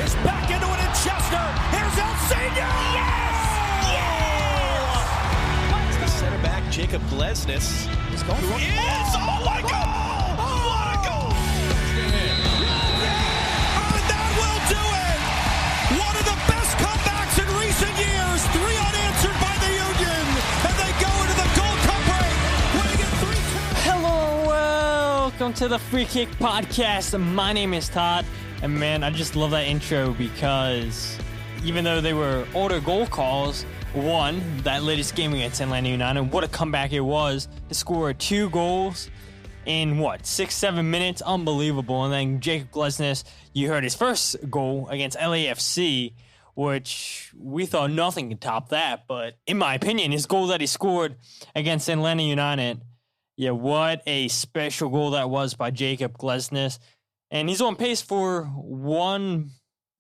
is back into it in Chester. Here's El Senior. Yes! Yes! The center back, Jacob Glesnes, He's going for it. Yes! Oh my goal! What a goal! And that will do it. One of the best comebacks in recent years. 3 unanswered by the Union. And they go into the Gold Cup break, winning it 3-2. Hello, welcome to the Free Kick Podcast. My name is Todd, and man, I just love that intro because even though they were older goal calls, one, that latest game against Atlanta United, what a comeback it was to score 2 goals in 6-7 minutes, unbelievable. And then Jacob Glesnes, you heard his first goal against LAFC, which we thought nothing could top that, but in my opinion, his goal that he scored against Atlanta United, yeah, what a special goal that was by Jacob Glesnes. And he's on pace for one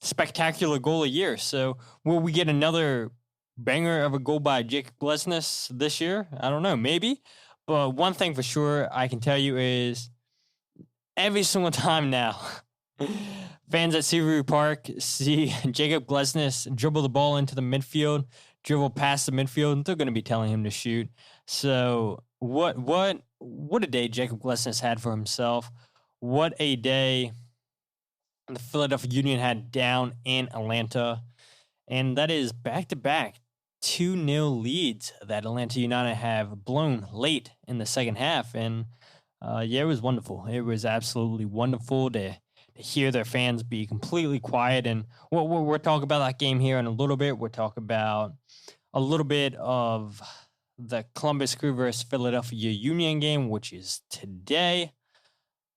spectacular goal a year. So will we get another banger of a goal by Jacob Glesnes this year? I don't know, maybe. But one thing for sure I can tell you is every single time now, fans at Seaview Park see Jacob Glesnes dribble the ball into the midfield, dribble past the midfield, they're going to be telling him to shoot. So what a day Jacob Glesnes had for himself. What a day the Philadelphia Union had down in Atlanta. And that is back-to-back 2-0 leads that Atlanta United have blown late in the second half. And it was wonderful. It was absolutely wonderful to hear their fans be completely quiet. And we'll talk about that game here in a little bit. We'll talk about a little bit of the Columbus Crew versus Philadelphia Union game, which is today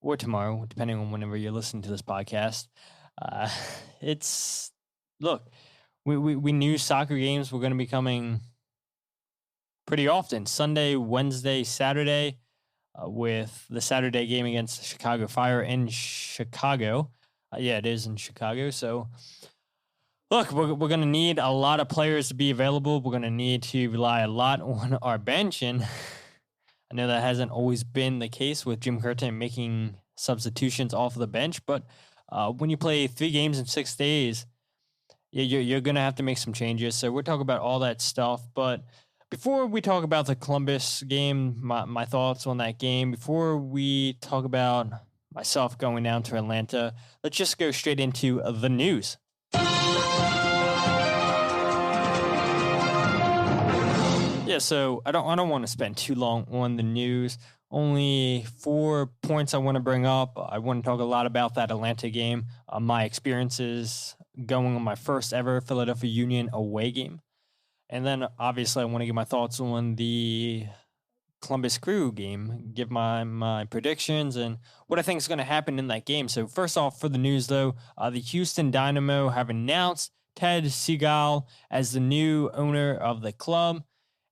or tomorrow, depending on whenever you're listening to this podcast. We knew soccer games were going to be coming pretty often. Sunday, Wednesday, Saturday, with the Saturday game against the Chicago Fire in Chicago. It is in Chicago. So, look, we're going to need a lot of players to be available. We're going to need to rely a lot on our bench. And I know that hasn't always been the case with Jim Curtin making substitutions off of the bench. But when you play 3 games in 6 days, you're going to have to make some changes. So we'll talk about all that stuff. But before we talk about the Columbus game, my thoughts on that game, before we talk about myself going down to Atlanta, let's just go straight into the news. So I don't want to spend too long on the news. Only 4 points I want to bring up. I want to talk a lot about that Atlanta game, my experiences going on my first ever Philadelphia Union away game. And then obviously I want to give my thoughts on the Columbus Crew game, give my predictions and what I think is going to happen in that game. So first off, for the news though, the Houston Dynamo have announced Ted Segal as the new owner of the club.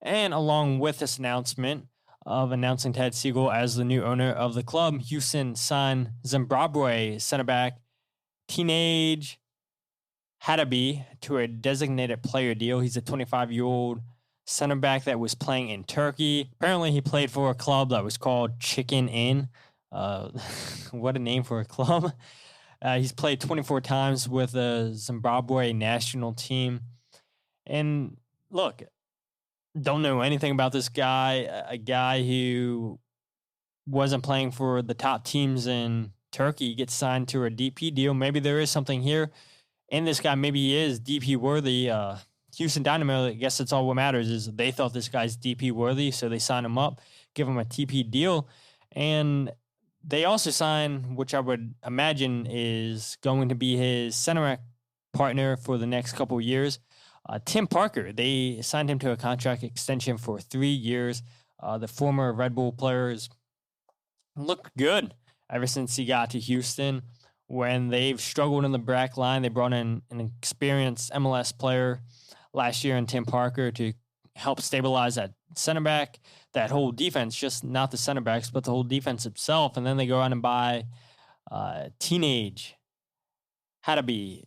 And along with this announcement of announcing Ted Segal as the new owner of the club, Houston signed Zimbabwe center back Teenage Hadabi to a designated player deal. He's a 25-year-old center back that was playing in Turkey. Apparently, he played for a club that was called Chicken Inn. What a name for a club. He's played 24 times with the Zimbabwe national team. And look, don't know anything about this guy, a guy who wasn't playing for the top teams in Turkey, gets signed to a DP deal. Maybe there is something here in this guy. Maybe he is DP worthy. Houston Dynamo, I guess that's all what matters is they thought this guy's DP worthy, so they signed him up, give him a TP deal. And they also signed, which I would imagine is going to be his center partner for the next couple of years, Tim Parker. They signed him to a contract extension for 3 years. The former Red Bull players looked good ever since he got to Houston. When they've struggled in the back line, they brought in an experienced MLS player last year in Tim Parker to help stabilize that center back, that whole defense, just not the center backs, but the whole defense itself. And then they go out and buy Teenage Hadabi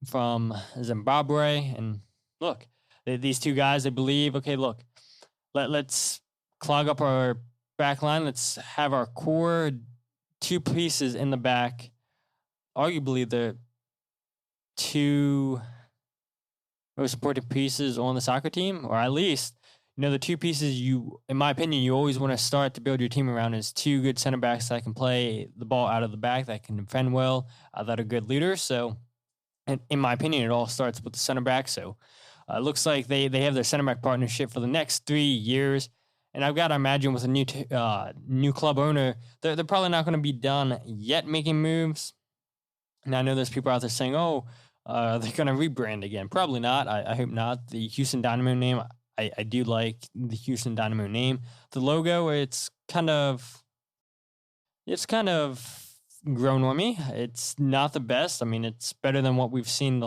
from Zimbabwe. And look, these two guys, they believe, okay, look, let's clog up our back line. Let's have our core 2 pieces in the back. Arguably, two most important pieces on the soccer team, or at least, the two pieces in my opinion, you always want to start to build your team around is two good center backs that can play the ball out of the back, that can defend well, that are good leaders. So, in my opinion, it all starts with the center back. So, it looks like they have their center back partnership for the next 3 years. And I've got to imagine with a new club owner, they're probably not going to be done yet making moves. And I know there's people out there saying, they're going to rebrand again. Probably not. I hope not. The Houston Dynamo name, I do like the Houston Dynamo name. The logo, it's kind of grown on me. It's not the best. I mean, it's better than what we've seen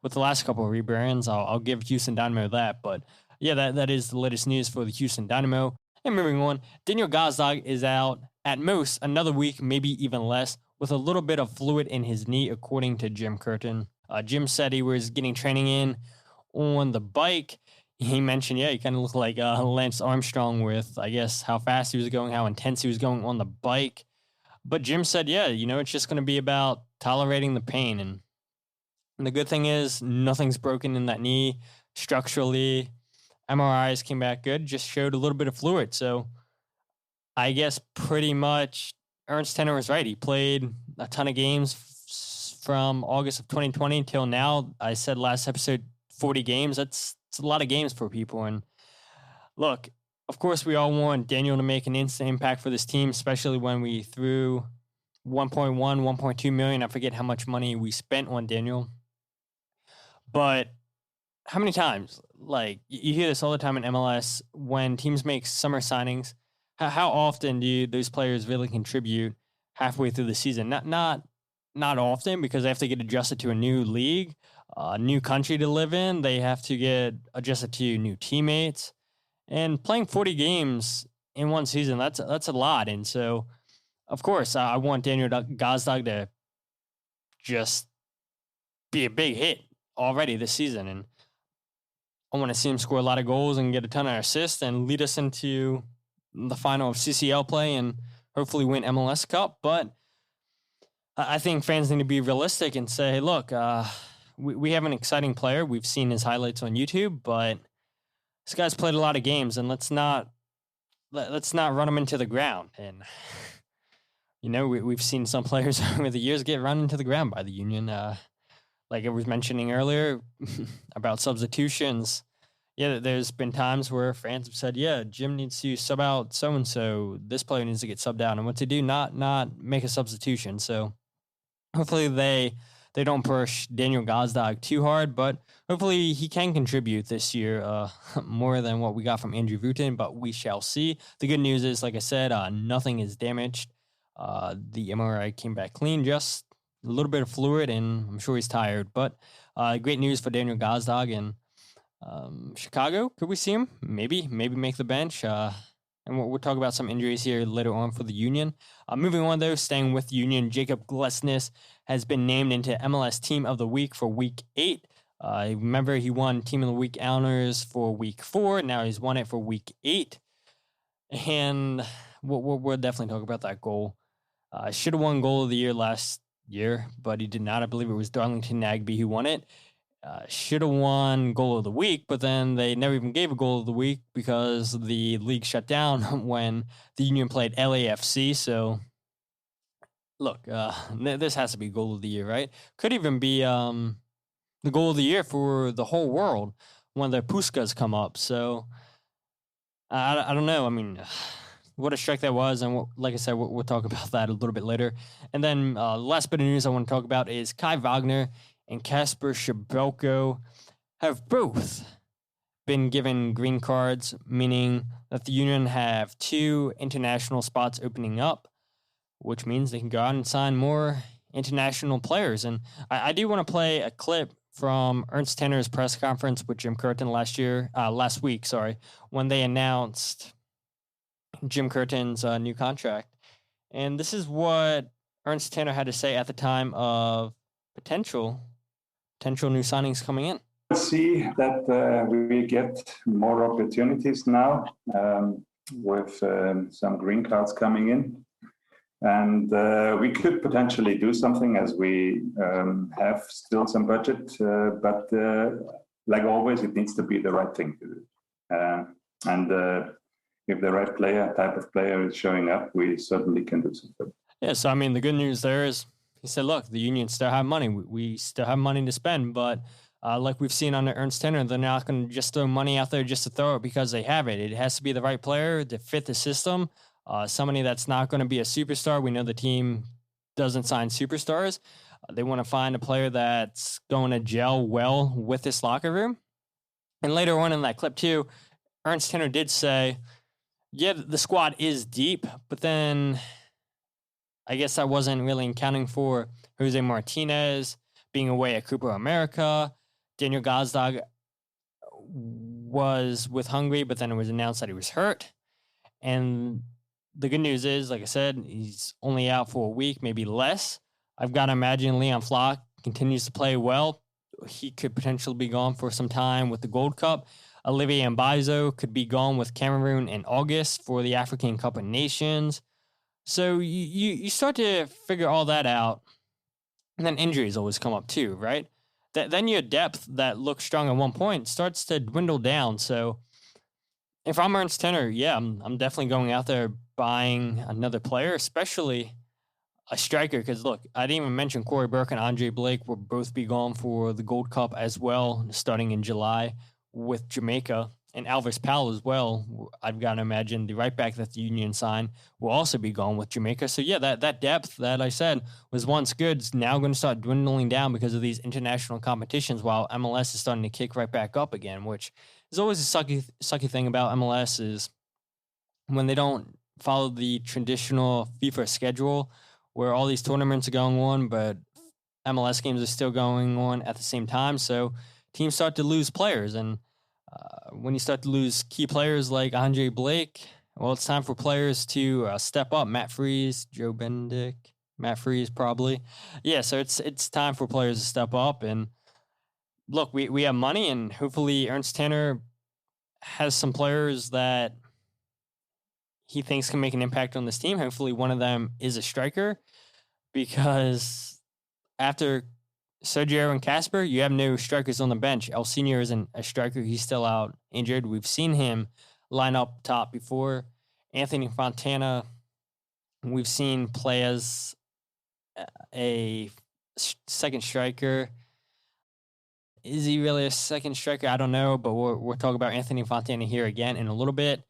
with the last couple of rebrands. I'll give Houston Dynamo that. But yeah, that is the latest news for the Houston Dynamo. And moving on, Daniel Gazdag is out at most another week, maybe even less, with a little bit of fluid in his knee, according to Jim Curtin. Jim said he was getting training in on the bike. He mentioned, he kind of looked like Lance Armstrong with, I guess, how fast he was going, how intense he was going on the bike. But Jim said, it's just going to be about tolerating the pain. And the good thing is nothing's broken in that knee structurally. MRIs came back good, just showed a little bit of fluid. So I guess pretty much Ernst Tenner was right. He played a ton of games from August of 2020 until now. I said last episode, 40 games. It's a lot of games for people. And look, of course, we all want Daniel to make an instant impact for this team, especially when we threw 1.1, 1.2 million. I forget how much money we spent on Daniel. But how many times? Like, you hear this all the time in MLS when teams make summer signings. How often do those players really contribute halfway through the season? Not often, because they have to get adjusted to a new league, a new country to live in. They have to get adjusted to new teammates. And playing 40 games in one season, that's a lot. And so, of course, I want Daniel Gazdag to just be a big hit already this season. And I want to see him score a lot of goals and get a ton of assists and lead us into the final of CCL play and hopefully win MLS Cup. But I think fans need to be realistic and say, hey, look, we have an exciting player. We've seen his highlights on YouTube, but this guy's played a lot of games, and let's not run him into the ground. And we've seen some players over the years get run into the ground by the Union. Like I was mentioning earlier about substitutions. Yeah, there's been times where fans have said, Jim needs to sub out so-and-so. This player needs to get subbed out. And what to do, not make a substitution. So hopefully they don't push Daniel Gazdag too hard, but hopefully he can contribute this year more than what we got from Andrew Wooten, but we shall see. The good news is, like I said, nothing is damaged. The MRI came back clean, just a little bit of fluid, and I'm sure he's tired. But great news for Daniel Gazdag. And Chicago, could we see him? Maybe make the bench. And we'll talk about some injuries here later on for the Union. Moving on, though, staying with Union, Jacob Glesnes has been named into MLS Team of the Week for Week 8. Remember, he won Team of the Week honors for Week 4. Now he's won it for Week 8. And we'll definitely talk about that goal. Should have won Goal of the Year last year, but he did not. I believe it was Darlington Nagbe who won it. Should have won Goal of the Week, but then they never even gave a Goal of the Week because the league shut down when the Union played LAFC. So, look, this has to be Goal of the Year, right? Could even be the Goal of the Year for the whole world when the Puskas come up. So, I don't know. I mean, what a strike that was. And like I said, we'll talk about that a little bit later. And then last bit of news I want to talk about is Kai Wagner and Kasper Schmeichel have both been given green cards, meaning that the Union have 2 international spots opening up, which means they can go out and sign more international players. And I do want to play a clip from Ernst Tenner's press conference with Jim Curtin last week, when they announced Jim Curtin's new contract. And this is what Ernst Tenner had to say at the time of potential new signings coming in. See that we get more opportunities now with some green cards coming in. And we could potentially do something as we have still some budget, but like always, it needs to be the right thing to do. And if the right type of player is showing up, we certainly can do something. Yeah, so I mean, the good news there is he said, look, the Union still have money. We still have money to spend, but like we've seen under Ernst Tenner, they're not going to just throw money out there just to throw it because they have it. It has to be the right player to fit the system. Somebody that's not going to be a superstar. We know the team doesn't sign superstars. They want to find a player that's going to gel well with this locker room. And later on in that clip too, Ernst Tenner did say, yeah, the squad is deep, but then I guess that wasn't really accounting for Jose Martinez being away at Copa America. Daniel Gazdag was with Hungary, but then it was announced that he was hurt. And the good news is, like I said, he's only out for a week, maybe less. I've got to imagine Leon Flach continues to play well. He could potentially be gone for some time with the Gold Cup. Olivier Mbaizo could be gone with Cameroon in August for the African Cup of Nations. So you start to figure all that out. And then injuries always come up too, right? Then your depth that looked strong at one point starts to dwindle down. So if I'm Ernst Tenner, yeah, I'm definitely going out there buying another player, especially a striker. Because look, I didn't even mention Corey Burke and Andre Blake will both be gone for the Gold Cup as well, starting in July with Jamaica, and Alvis Powell as well. I've got to imagine the right back that the Union signed will also be gone with Jamaica. So yeah, that depth that I said was once good is now going to start dwindling down because of these international competitions, while MLS is starting to kick right back up again, which is always a sucky thing about MLS is when they don't follow the traditional FIFA schedule where all these tournaments are going on, but MLS games are still going on at the same time. So teams start to lose players, and when you start to lose key players like Andre Blake, well, it's time for players to step up. Matt Freese, Joe Benedict, Matt Freese probably. Yeah, so it's time for players to step up. And look, we have money, and hopefully Ernst Tenner has some players that he thinks can make an impact on this team. Hopefully one of them is a striker, because after Sergio and Casper, you have no strikers on the bench. El Senior isn't a striker. He's still out injured. We've seen him line up top before. Anthony Fontana, we've seen play as a second striker. Is he really a second striker? I don't know, but we'll talk about Anthony Fontana here again in a little bit.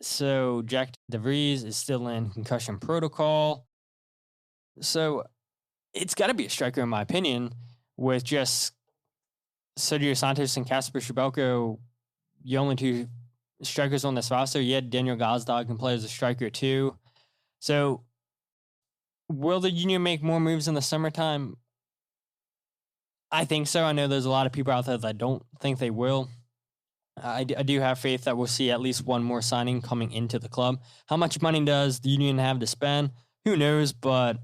So Jack DeVries is still in concussion protocol. So it's got to be a striker, in my opinion, with just Sergio Santos and Casper Shabelko, the only two strikers on this roster. Yet Daniel Gazdag can play as a striker too. So will the Union make more moves in the summertime? I think so. I know there's a lot of people out there that don't think they will. I do have faith that we'll see at least one more signing coming into the club. How much money does the Union have to spend? Who knows, but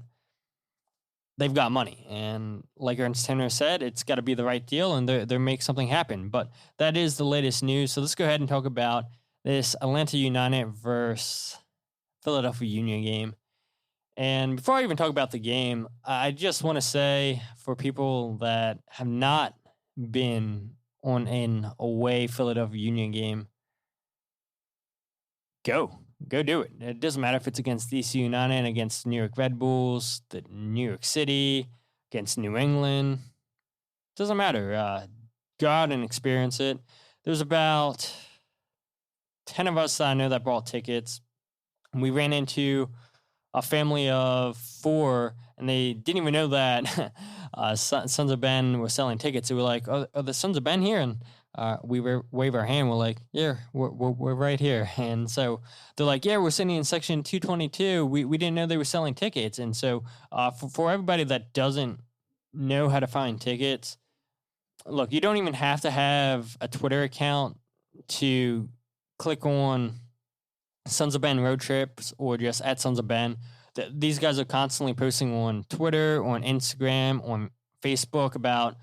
they've got money. And like Ernst Tenner said, it's got to be the right deal, and they'll make something happen. But that is the latest news. So let's go ahead and talk about this Atlanta United versus Philadelphia Union game. And before I even talk about the game, I just want to say for people that have not been on an away Philadelphia Union game, go do it. It doesn't matter if it's against DC United, against New York Red Bulls, the New York City, against New England. Doesn't matter. Go out and experience it. There's about 10 of us that I know that bought tickets. We ran into a family of 4, and they didn't even know that Sons of Ben were selling tickets. They were like, "Oh, are the Sons of Ben here?" And we wave our hand. We're like, "Yeah, we're right here." And so they're like, "Yeah, we're sitting in section 222. We didn't know they were selling tickets." And so for everybody that doesn't know how to find tickets, look, you don't even have to have a Twitter account to click on Sons of Ben road trips or just at Sons of Ben. These guys are constantly posting on Twitter, on Instagram, on Facebook about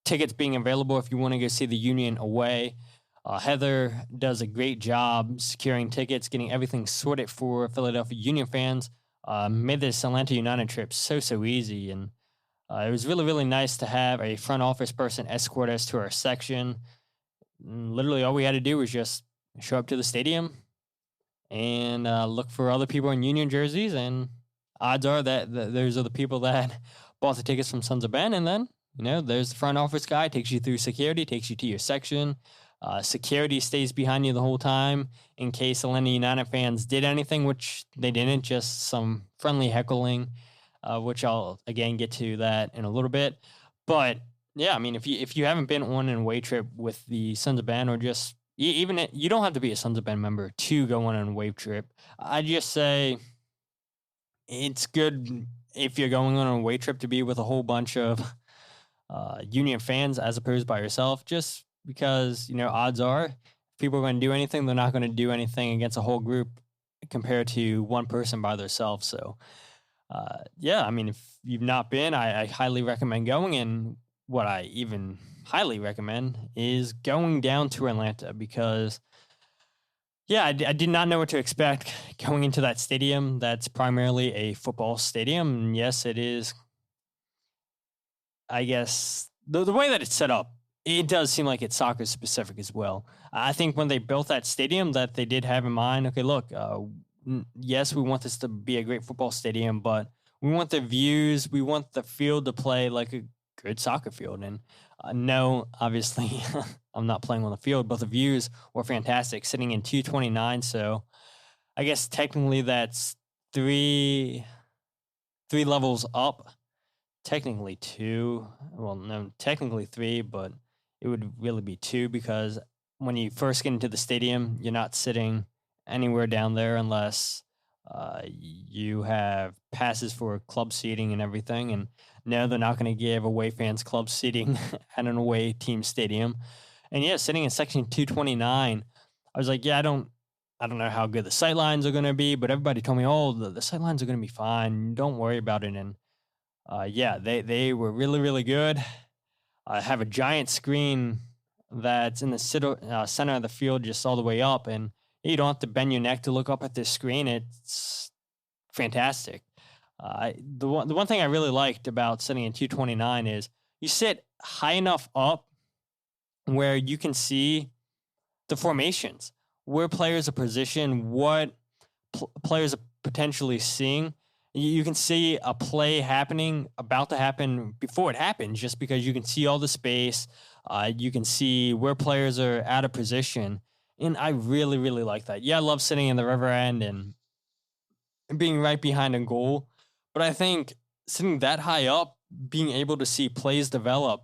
tickets being available if you want to go see the Union away. Heather does a great job securing tickets, getting everything sorted for Philadelphia Union fans. Made this Atlanta United trip so easy, and it was really, really nice to have a front office person escort us to our section. And literally, all we had to do was just show up to the stadium and look for other people in Union jerseys, and odds are that those are the people that bought the tickets from Sons of Ben. And then, there's the front office guy, takes you through security, takes you to your section. Security stays behind you the whole time in case Atlanta United fans did anything, which they didn't, just some friendly heckling, which I'll, again, get to that in a little bit. But, yeah, I mean, if you haven't been on an away trip with the Sons of Ben, or just even you don't have to be a Sons of Ben member to go on an away trip. I just say it's good if you're going on an away trip to be with a whole bunch of Union fans as opposed by yourself, just because, odds are if people are going to do anything, they're not going to do anything against a whole group compared to one person by themselves. So, yeah, I mean, if you've not been, I highly recommend going. And what I even highly recommend is going down to Atlanta because, yeah, I did not know what to expect going into that stadium. That's primarily a football stadium. And yes, it is, I guess, the way that it's set up, it does seem like it's soccer specific as well. I think when they built that stadium that they did have in mind, okay, look, yes, we want this to be a great football stadium, but we want the views, we want the field to play like a good soccer field. And no, obviously, I'm not playing on the field, but the views were fantastic, sitting in 229. So I guess technically that's three levels up. Technically two. Well, no, technically three, but it would really be two because when you first get into the stadium, you're not sitting anywhere down there unless you have passes for club seating and everything. And no, they're not going to give away fans club seating at an away team stadium. And yeah, sitting in section 229, I was like, yeah, I don't know how good the sight lines are going to be, but everybody told me, oh, the sight lines are going to be fine. Don't worry about it. And yeah, they were really, really good. I have a giant screen that's in the center of the field, just all the way up, and you don't have to bend your neck to look up at this screen. It's fantastic. The one thing I really liked about sitting in 229 is you sit high enough up where you can see the formations, where players are positioned, what players are potentially seeing. You can see a play about to happen before it happens, just because you can see all the space. You can see where players are out of position. And I really, really like that. Yeah, I love sitting in the river end and being right behind a goal. But I think sitting that high up, being able to see plays develop,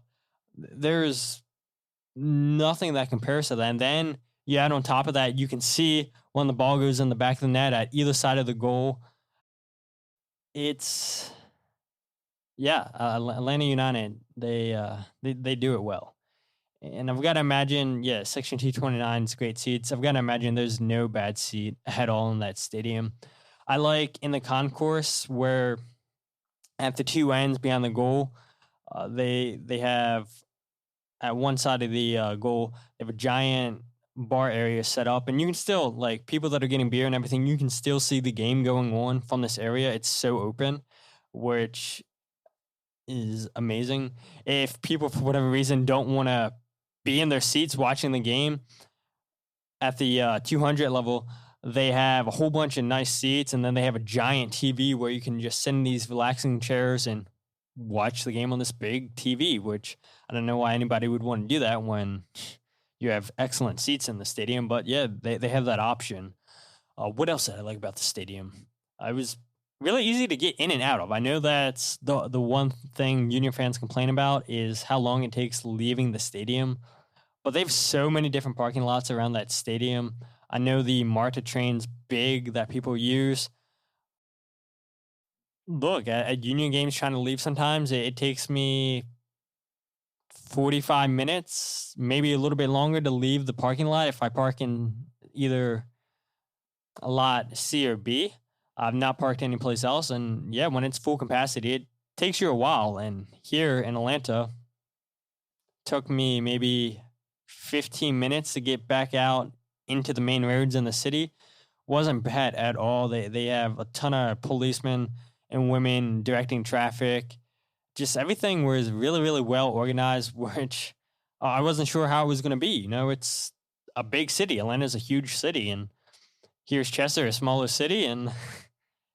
there's nothing that compares to that. And then you add on top of that, you can see when the ball goes in the back of the net at either side of the goal. It's, yeah, Atlanta United, they do it well. And I've got to imagine, yeah, Section 229 is great seats. I've got to imagine there's no bad seat at all in that stadium. I like in the concourse where at the two ends behind the goal, they have at one side of the goal, they have a giant bar area set up, and you can still, like, people that are getting beer and everything, you can still see the game going on from this area. It's so open, which is amazing. If people, for whatever reason, don't want to be in their seats watching the game at the 200 level, they have a whole bunch of nice seats, and then they have a giant TV where you can just sit in these relaxing chairs and watch the game on this big TV, which I don't know why anybody would want to do that when you have excellent seats in the stadium. But yeah, they have that option. What else did I like about the stadium? It was really easy to get in and out of. I know that's the one thing Union fans complain about is how long it takes leaving the stadium. But they have so many different parking lots around that stadium. I know the MARTA train's big that people use. Look, at Union games trying to leave sometimes, it takes me 45 minutes, maybe a little bit longer to leave the parking lot if I park in either a lot C or B. I've not parked anyplace else. And yeah, when it's full capacity, it takes you a while. And here in Atlanta, it took me maybe 15 minutes to get back out into the main roads in the city. Wasn't bad at all. They have a ton of policemen and women directing traffic. Just everything was really, really well organized, which I wasn't sure how it was going to be. It's a big city. Atlanta's a huge city, and here's Chester, a smaller city, and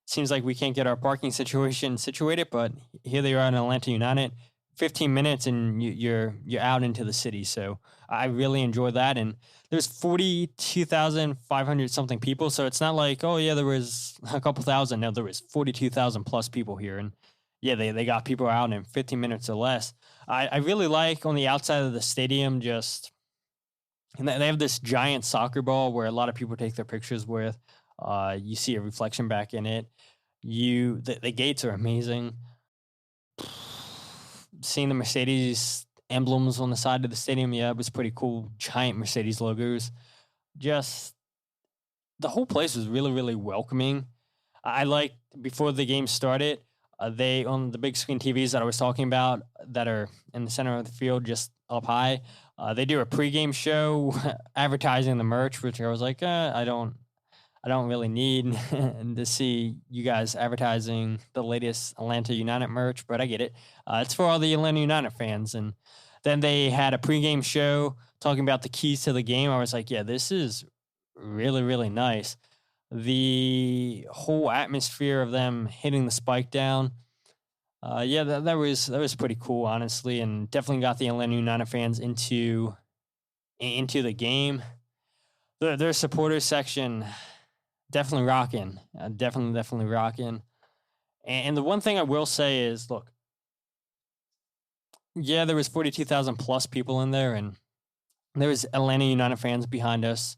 seems like we can't get our parking situation situated, but here they are in Atlanta United. 15 minutes and you're out into the city. So I really enjoyed that. And there's 42,500 something people. So it's not like, oh yeah, there was a couple thousand. No, there was 42,000 plus people here. And yeah, they got people out in 15 minutes or less. I really like on the outside of the stadium, and they have this giant soccer ball where a lot of people take their pictures with. You see a reflection back in it. The gates are amazing. Seeing the Mercedes emblems on the side of the stadium, yeah, it was pretty cool. Giant Mercedes logos. Just the whole place was really, really welcoming. I liked, before the game started, they, on the big screen TVs that I was talking about that are in the center of the field, just up high, they do a pregame show advertising the merch, which I was like, I don't really need to see you guys advertising the latest Atlanta United merch, but I get it. It's for all the Atlanta United fans. And then they had a pregame show talking about the keys to the game. I was like, yeah, this is really, really nice. The whole atmosphere of them hitting the spike down, that was pretty cool, honestly, and definitely got the Atlanta United fans into the game. Their supporters section, definitely rocking. Definitely rocking. And the one thing I will say is, look, yeah, there was 42,000 plus people in there, and there was Atlanta United fans behind us.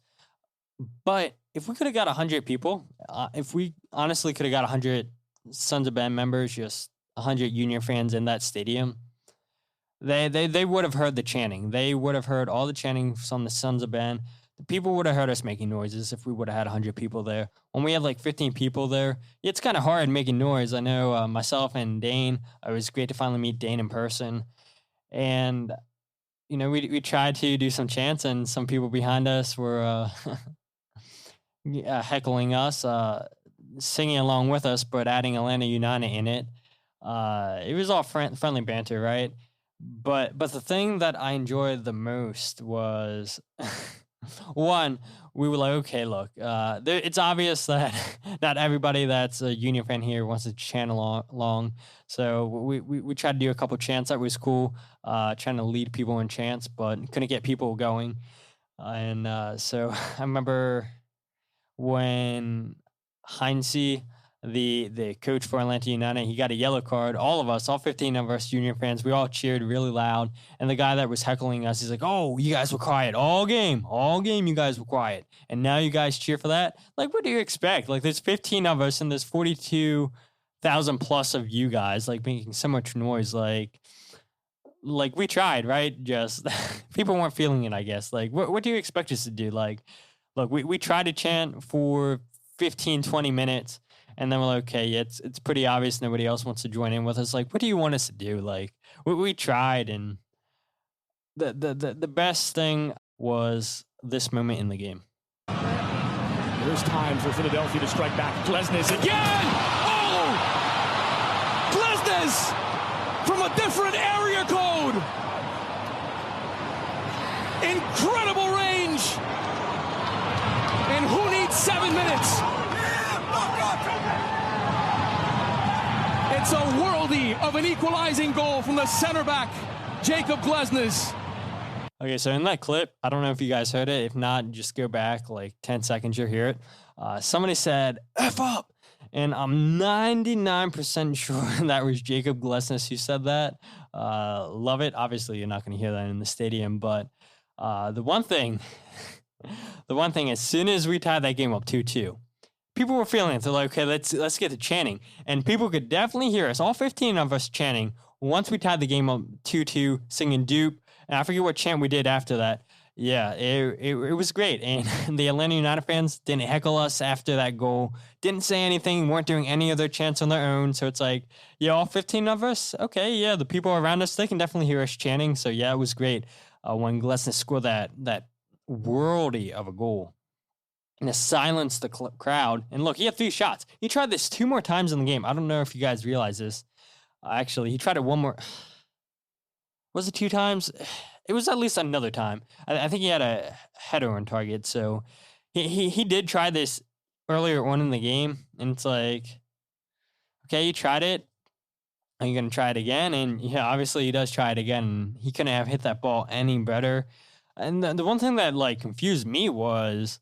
But if we could have got 100 people, if we honestly could have got 100 Sons of Ben members, just 100 Union fans in that stadium, they would have heard the chanting. They would have heard all the chanting from the Sons of Ben. The people would have heard us making noises if we would have had 100 people there. When we had like 15 people there, it's kind of hard making noise. I know myself and Dane, it was great to finally meet Dane in person. And, we tried to do some chants, and some people behind us were heckling us, singing along with us, but adding Atlanta United in it. It was all friendly banter, right? But the thing that I enjoyed the most was... One, we were like, okay, look, it's obvious that not everybody that's a Union fan here wants to chant along. So we tried to do a couple chants. That was cool, trying to lead people in chants, but couldn't get people going. So I remember when Heinze, the coach for Atlanta United, he got a yellow card. All of us, all 15 of us Union fans, we all cheered really loud. And the guy that was heckling us, he's like, oh, you guys were quiet all game you guys were quiet. And now you guys cheer for that? Like, what do you expect? Like, there's 15 of us and there's 42,000 plus of you guys, like, making so much noise. Like we tried, right? Just people weren't feeling it, I guess. Like, what do you expect us to do? Like, look, we tried to chant for 15, 20 minutes. And then we're like, okay, it's pretty obvious nobody else wants to join in with us. Like, what do you want us to do? Like, we tried, and the best thing was this moment in the game. There's time for Philadelphia to strike back. Glesnes again! Oh! Glesnes from a different area code! Incredible range! And who needs 7 minutes? It's a worldie of an equalizing goal from the center back, Jacob Glesnes. Okay, so in that clip, I don't know if you guys heard it. If not, just go back like 10 seconds, you'll hear it. Somebody said, F up! And I'm 99% sure that was Jacob Glesnes who said that. Love it. Obviously, you're not going to hear that in the stadium, but the one thing, as soon as we tied that game up 2-2, people were feeling it. They're like, okay, let's get to chanting. And people could definitely hear us, all 15 of us chanting, once we tied the game up 2-2, singing Dupe. And I forget what chant we did after that. Yeah, it was great. And the Atlanta United fans didn't heckle us after that goal, didn't say anything, weren't doing any other chants on their own. So it's like, yeah, all 15 of us? Okay, yeah, the people around us, they can definitely hear us chanting. So yeah, it was great when Glesnes scored that worldy of a goal. And to silence the crowd. And look, he had 3 shots. He tried this 2 more times in the game. I don't know if you guys realize this. Actually, he tried it 1 more. Was it 2 times? It was at least another time. I think he had a header on target. So he did try this earlier on in the game. And it's like, okay, you tried it. Are you going to try it again? And yeah, obviously he does try it again. He couldn't have hit that ball any better. And the one thing that like confused me was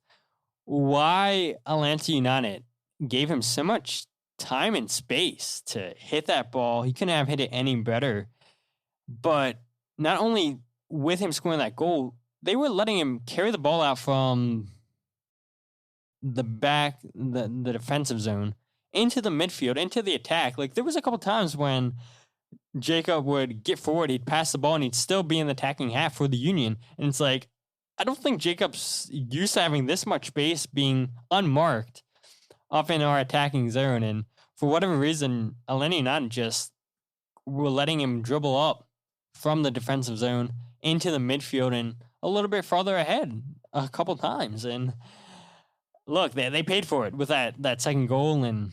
why Atlanta United gave him so much time and space to hit that ball. He couldn't have hit it any better. But not only with him scoring that goal, they were letting him carry the ball out from the back, the defensive zone, into the midfield, into the attack. Like, there was a couple times when Jacob would get forward, he'd pass the ball, and he'd still be in the attacking half for the Union. And it's like, I don't think Jacob's used to having this much space being unmarked off in our attacking zone. And for whatever reason, Atlanta United just were letting him dribble up from the defensive zone into the midfield and a little bit farther ahead a couple times. And look, they paid for it with that second goal. And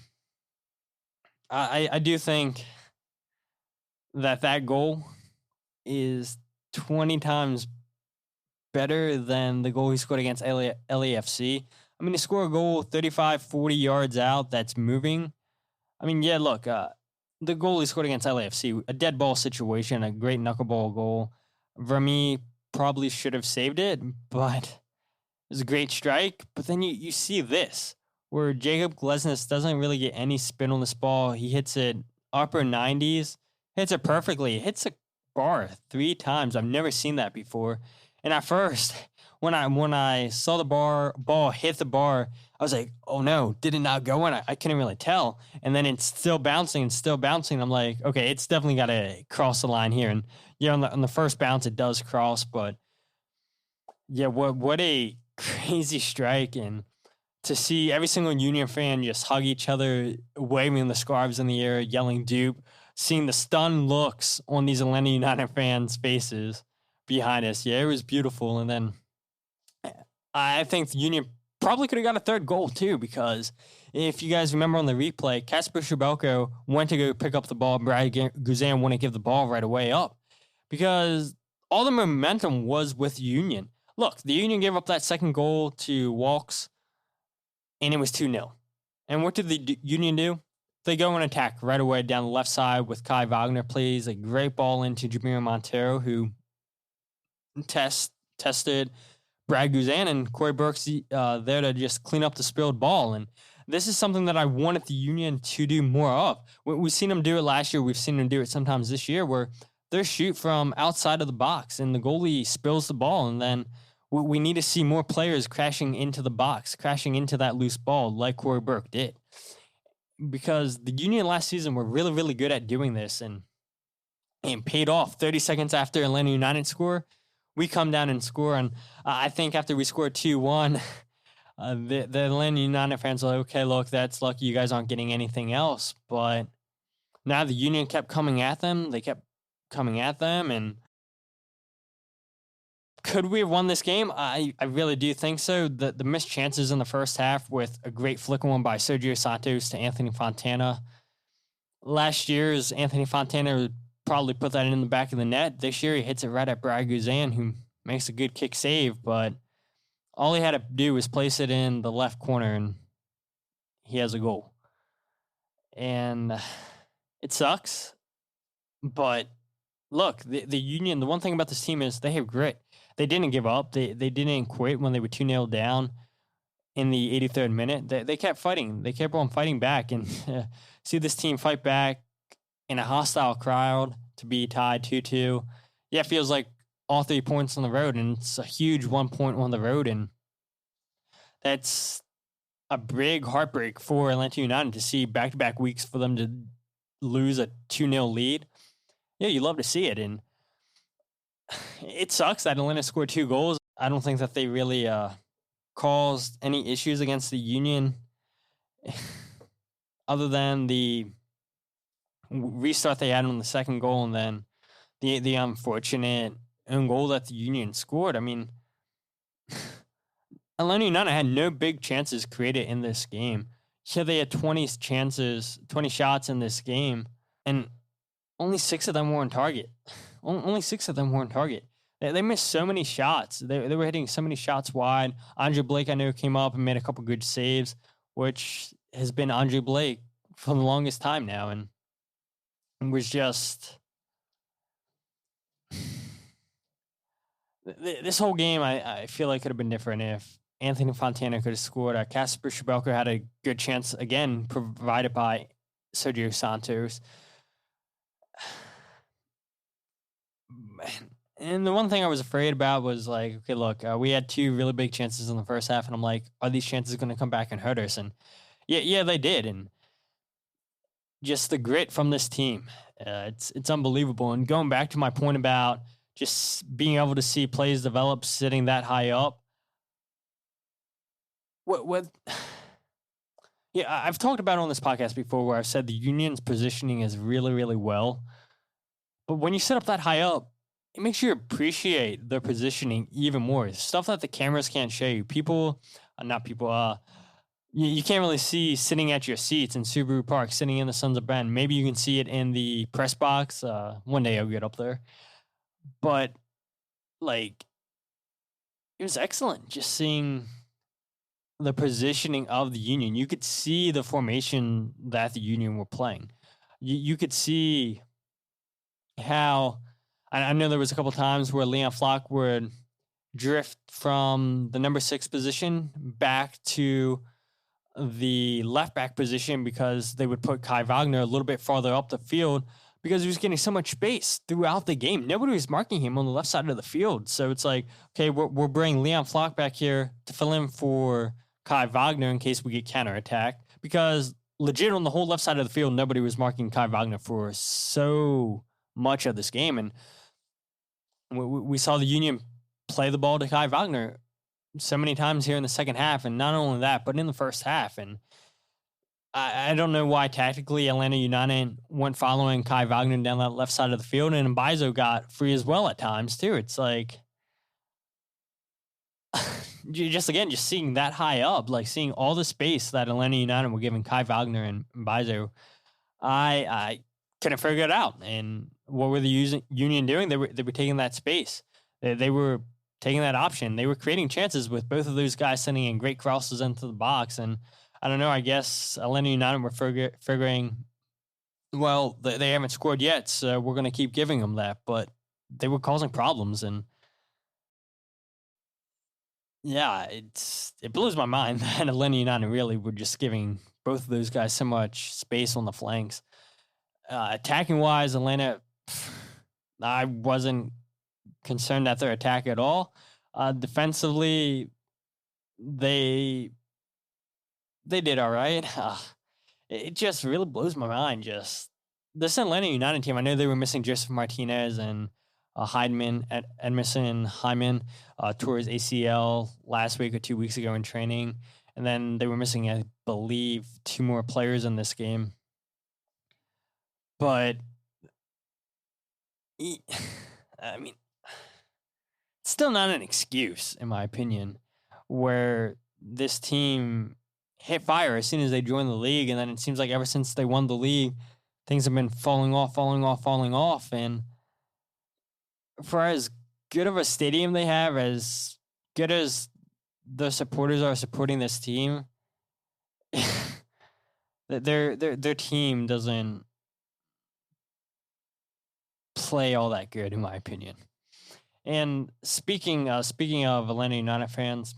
I do think that goal is 20 times better than the goal he scored against LAFC. I mean, to score a goal 35, 40 yards out that's moving. I mean, yeah, look, the goal he scored against LAFC, a dead ball situation, a great knuckleball goal. Verme probably should have saved it, but it was a great strike. But then you see this, where Jacob Glesnes doesn't really get any spin on this ball. He hits it upper 90s, hits it perfectly, hits a bar 3 times. I've never seen that before. And at first, when I saw the ball hit the bar, I was like, oh no, did it not go in? I couldn't really tell. And then it's still bouncing and still bouncing. I'm like, okay, it's definitely got to cross the line here. And yeah, on the first bounce, it does cross. But yeah, what a crazy strike. And to see every single Union fan just hug each other, waving the scarves in the air, yelling dupe, seeing the stunned looks on these Atlanta United fans' faces behind us. Yeah, it was beautiful. And then I think the Union probably could have got a third goal too, because if you guys remember on the replay, Kasper Schmeichel went to go pick up the ball. Brad Guzan wouldn't give the ball right away up because all the momentum was with Union. Look, the Union gave up that second goal to Walks, and it was 2-0. And what did the Union do? They go and attack right away down the left side with Kai Wagner, plays a great ball into Jamiro Montero, who tested Brad Guzan, and Corey Burke's there to just clean up the spilled ball. And this is something that I wanted the Union to do more of. We've seen them do it last year. We've seen them do it sometimes this year, where they shoot from outside of the box and the goalie spills the ball. And then we need to see more players crashing into the box, crashing into that loose ball like Corey Burke did. Because the Union last season were really, really good at doing this and paid off. 30 seconds after Atlanta United score, we come down and score. And I think after we scored 2-1, the Atlanta United fans were like, okay, look, that's lucky you guys aren't getting anything else. But now the Union kept coming at them. They kept coming at them. And could we have won this game? I really do think so. The missed chances in the first half with a great flick one by Sergio Santos to Anthony Fontana. Last year's Anthony Fontana would probably put that in the back of the net. This year he hits it right at Brad Guzan, who makes a good kick save, but all he had to do was place it in the left corner and he has a goal. And it sucks, but look, the Union, the one thing about this team is they have grit. They didn't give up. They didn't quit when they were 2-0 down in the 83rd minute. They kept fighting. They kept on fighting back. And see this team fight back in a hostile crowd to be tied 2-2. Yeah, it feels like all 3 points on the road, and it's a huge 1 point on the road. And that's a big heartbreak for Atlanta United to see back-to-back weeks for them to lose a 2-0 lead. Yeah, you love to see it. And it sucks that Atlanta scored 2 goals. I don't think that they really caused any issues against the Union other than the restart they had on the second goal and then the unfortunate own goal that the Union scored. I mean, Atlanta United had no big chances created in this game. So they had 20 shots in this game, and only 6 of them were on target. Only 6 of them were on target. They missed so many shots. They were hitting so many shots wide. Andre Blake, I know, came up and made a couple good saves, which has been Andre Blake for the longest time now, and was just this whole game. I feel like could have been different if Anthony Fontana could have scored. Kasper Schmeichel had a good chance again, provided by Sergio Santos. And the one thing I was afraid about was like, okay, look, we had 2 really big chances in the first half, and I'm like, are these chances going to come back and hurt us? And yeah, they did. And just the grit from this team, it's unbelievable. And going back to my point about just being able to see plays develop sitting that high up. Yeah, I've talked about it on this podcast before where I've said the Union's positioning is really, really well. But when you sit up that high up, it makes you appreciate their positioning even more. Stuff that the cameras can't show you. You can't really see sitting at your seats in Subaru Park, sitting in the Sons of Ben. Maybe you can see it in the press box. One day I'll get up there. But, like, it was excellent just seeing the positioning of the Union. You could see the formation that the Union were playing. You could see how, I know there was a couple times where Leon Flock would drift from the number 6 position back to the left back position because they would put Kai Wagner a little bit farther up the field because he was getting so much space throughout the game. Nobody was marking him on the left side of the field. So it's like, okay, we're bringing Leon Flock back here to fill in for Kai Wagner in case we get counterattacked, because legit on the whole left side of the field, nobody was marking Kai Wagner for so much of this game. And we saw the Union play the ball to Kai Wagner so many times here in the second half, and not only that, but in the first half. And I don't know why tactically Atlanta United went following Kai Wagner down that left side of the field, and Mbaizo got free as well at times too. It's like, just seeing that high up, like seeing all the space that Atlanta United were giving Kai Wagner and Mbaizo, I couldn't figure it out. And what were the Union doing? They were taking that space. They were taking that option. They were creating chances with both of those guys sending in great crosses into the box. And I don't know, I guess Atlanta United were figuring, well, they haven't scored yet, so we're going to keep giving them that. But they were causing problems. And yeah, it blows my mind that Atlanta United really were just giving both of those guys so much space on the flanks. Attacking-wise, Atlanta, I wasn't concerned at their attack at all. Defensively, they did all right. It just really blows my mind. Just this Atlanta United team. I know they were missing Joseph Martinez and Edmondson Hyman tore his ACL last week or 2 weeks ago in training, and then they were missing, I believe, 2 more players in this game. But I mean, it's still not an excuse, in my opinion, where this team hit fire as soon as they joined the league, and then it seems like ever since they won the league, things have been falling off. And for as good of a stadium they have, as good as the supporters are supporting this team, their team doesn't play all that good, in my opinion. And speaking of Atlanta United fans,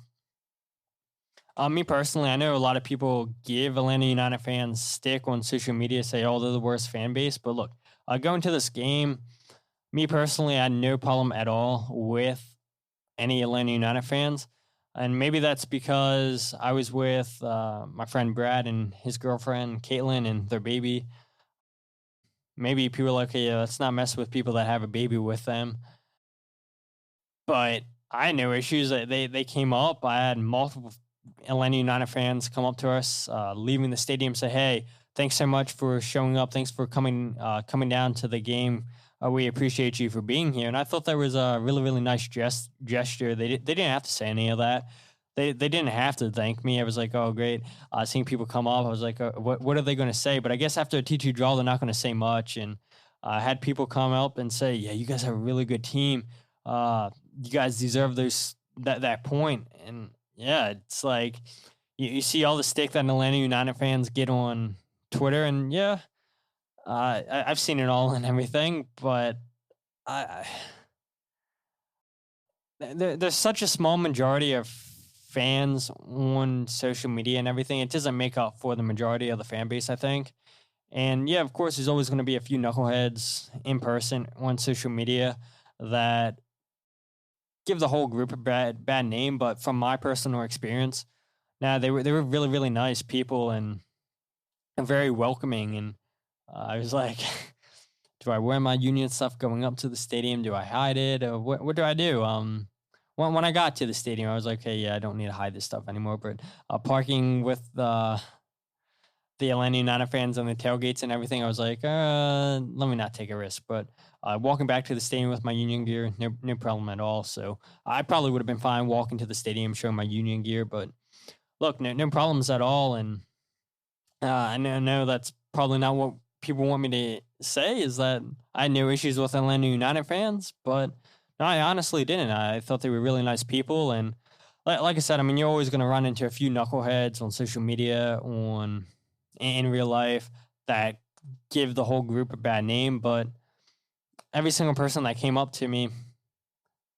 me personally, I know a lot of people give Atlanta United fans stick on social media, say, oh, they're the worst fan base. But look, going to this game, me personally, I had no problem at all with any Atlanta United fans. And maybe that's because I was with my friend Brad and his girlfriend, Caitlin, and their baby. Maybe people are like, okay, let's not mess with people that have a baby with them. But I had no issues. They came up. I had multiple Atlanta United fans come up to us, leaving the stadium, say, "Hey, thanks so much for showing up. Thanks for coming down to the game. We appreciate you for being here." And I thought that was a really, really nice gesture. They didn't have to say any of that. They didn't have to thank me. I was like, "Oh, great." Seeing people come up, I was like, what are they going to say? But I guess after a 2-2 draw, they're not going to say much. And I had people come up and say, "Yeah, you guys have a really good team. You guys deserve that point." And yeah, it's like you see all the stick that Atlanta United fans get on Twitter, and yeah, I've seen it all and everything, but there's such a small majority of fans on social media and everything. It doesn't make up for the majority of the fan base, I think. And yeah, of course, there's always going to be a few knuckleheads in person on social media that give the whole group a bad name. But from my personal experience, they were really, really nice people and very welcoming. And I was like, do I wear my Union stuff going up to the stadium? Do I hide it? Or what do I do? When I got to the stadium, I was like, "Hey, yeah, I don't need to hide this stuff anymore." But parking with the Atlanta United fans on the tailgates and everything, I was like, let me not take a risk. But walking back to the stadium with my Union gear, no problem at all. So I probably would have been fine walking to the stadium showing my Union gear. But look, no problems at all. And I know that's probably not what people want me to say, is that I had no issues with Atlanta United fans, but no, I honestly didn't. I thought they were really nice people. And like I said, I mean, you're always going to run into a few knuckleheads on social media, in real life, that give the whole group a bad name. But every single person that came up to me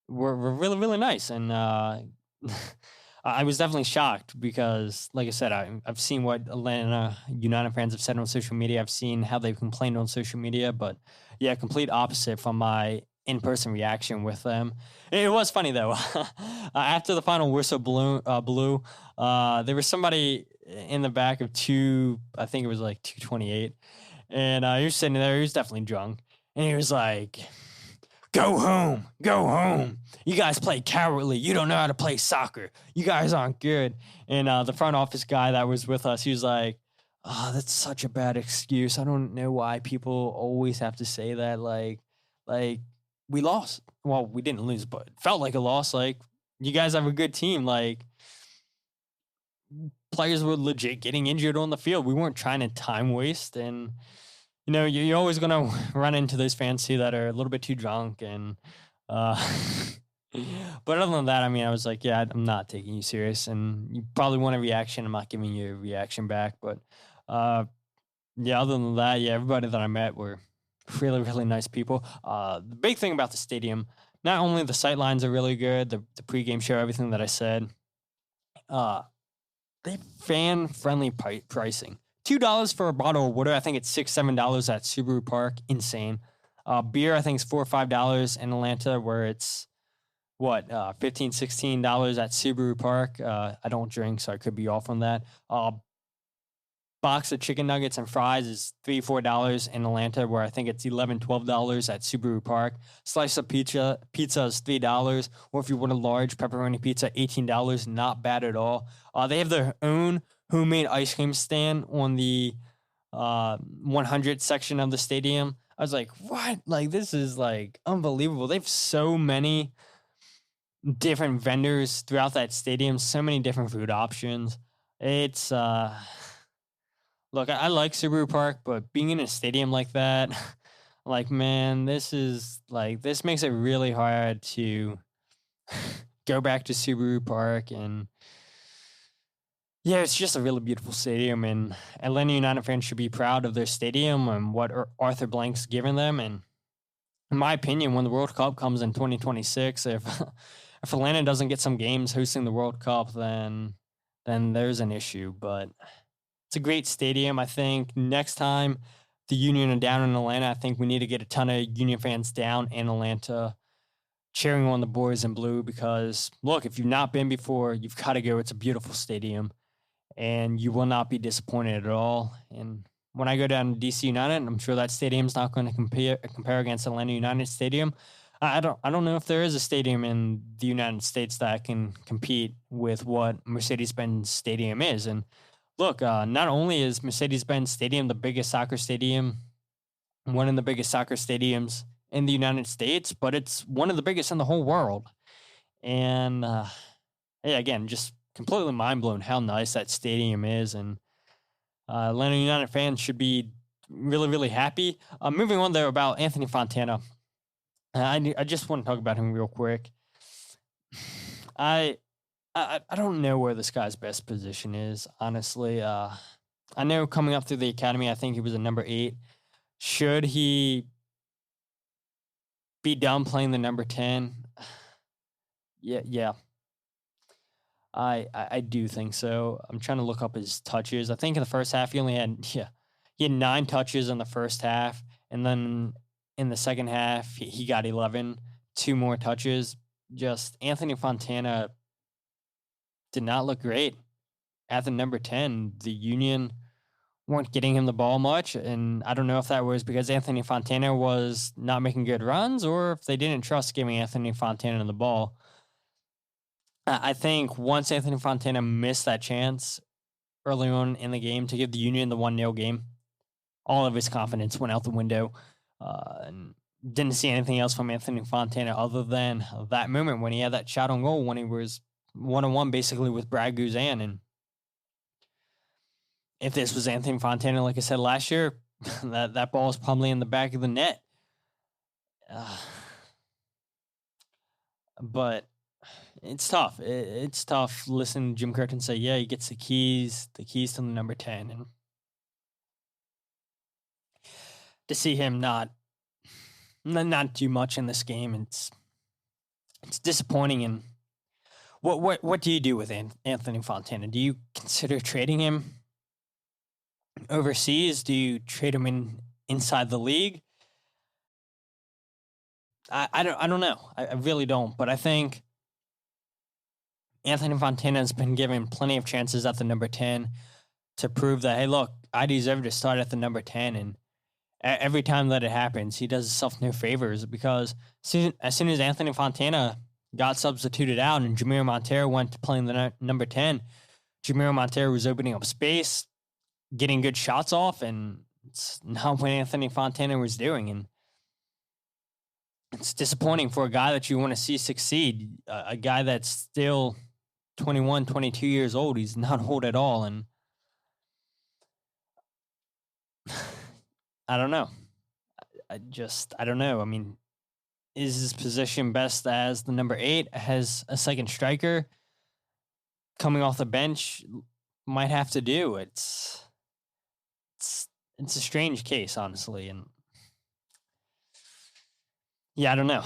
were really, really nice. And I was definitely shocked because, like I said, I've seen what Atlanta United fans have said on social media. I've seen how they've complained on social media. But yeah, complete opposite from my in-person reaction with them. It was funny though. After the final whistle blew, there was somebody in the back of I think it was like 228, and he was sitting there. He was definitely drunk, and he was like, go home. You guys play cowardly. You don't know how to play soccer. You guys aren't good." And the front office guy that was with us, he was like, "Oh, that's such a bad excuse. I don't know why people always have to say that. Like we lost. Well, we didn't lose, but it felt like a loss. Like, you guys have a good team. Like, players were legit getting injured on the field. We weren't trying to time waste." And, you know, you're always going to run into those fans too that are a little bit too drunk. And, but other than that, I mean, I was like, yeah, I'm not taking you serious. And you probably want a reaction. I'm not giving you a reaction back. But, yeah, other than that, yeah, everybody that I met were really, really nice people. The big thing about the stadium, not only the sight lines are really good, the pregame show, everything that I said, they fan-friendly pricing. $2 for a bottle of water. I think it's $6-7 at Subaru Park. Insane. Beer, I think, is $4 or $5 in Atlanta, where it's $15-16 at Subaru Park. I don't drink, so I could be off on that. Box of chicken nuggets and fries is $3-4 in Atlanta, where I think it's $11-12 at Subaru Park. Slice of pizza is $3, or if you want a large pepperoni pizza, $18. Not bad at all. They have their own homemade ice cream stand on the 100 section of the stadium. I was like, what? Like, this is like unbelievable. They have so many different vendors throughout that stadium, so many different food options. It's look, I like Subaru Park, but being in a stadium like that, like, man, this makes it really hard to go back to Subaru Park. And yeah, it's just a really beautiful stadium, and Atlanta United fans should be proud of their stadium and what Arthur Blank's given them. And in my opinion, when the World Cup comes in 2026, if Atlanta doesn't get some games hosting the World Cup, then there's an issue. But it's a great stadium. I think next time the Union are down in Atlanta, I think we need to get a ton of Union fans down in Atlanta cheering on the boys in blue, because, look, if you've not been before, you've got to go. It's a beautiful stadium, and you will not be disappointed at all. And when I go down to DC United, I'm sure that stadium's not going to compare against Atlanta United Stadium. I don't know if there is a stadium in the United States that can compete with what Mercedes-Benz Stadium is. And look, not only is Mercedes-Benz Stadium the biggest soccer stadium, one of the biggest soccer stadiums in the United States, but it's one of the biggest in the whole world. And yeah, again, just completely mind blown how nice that stadium is. And Atlanta United fans should be really, really happy. Moving on there about Anthony Fontana. I just want to talk about him real quick. I don't know where this guy's best position is, honestly. I know coming up through the academy, I think he was a number 8. Should he be done playing the number 10? Yeah. I do think so. I'm trying to look up his touches. I think in the first half he had 9 touches in the first half, and then in the second half he got 11, 2 more touches. Just Anthony Fontana did not look great at the number 10. The Union weren't getting him the ball much, and I don't know if that was because Anthony Fontana was not making good runs or if they didn't trust giving Anthony Fontana the ball. I think once Anthony Fontana missed that chance early on in the game to give the Union the 1-0 game, all of his confidence went out the window. And didn't see anything else from Anthony Fontana other than that moment when he had that shot on goal when he was 1-on-1 basically with Brad Guzan. And if this was Anthony Fontana, like I said last year, that ball is probably in the back of the net. But it's tough. It's tough listening to Jim Curtin say, yeah, he gets the keys to the number 10. And to see him not do much in this game, it's disappointing. And what do you do with Anthony Fontana? Do you consider trading him overseas? Do you trade him inside the league? I don't know. I really don't. But I think Anthony Fontana has been given plenty of chances at the number 10 to prove that, hey, look, I deserve to start at the number 10. And every time that it happens, he does himself no favors, because as soon as Anthony Fontana got substituted out and Jamiro Monteiro went to playing the number 10, Jamiro Monteiro was opening up space, getting good shots off, and it's not what Anthony Fontana was doing. And it's disappointing for a guy that you want to see succeed, a guy that's still 21, 22 years old. He's not old at all. And I don't know. I don't know. I mean, is his position best as the number 8, has a second striker coming off the bench? Might have to do. It's a strange case, honestly. And yeah, I don't know.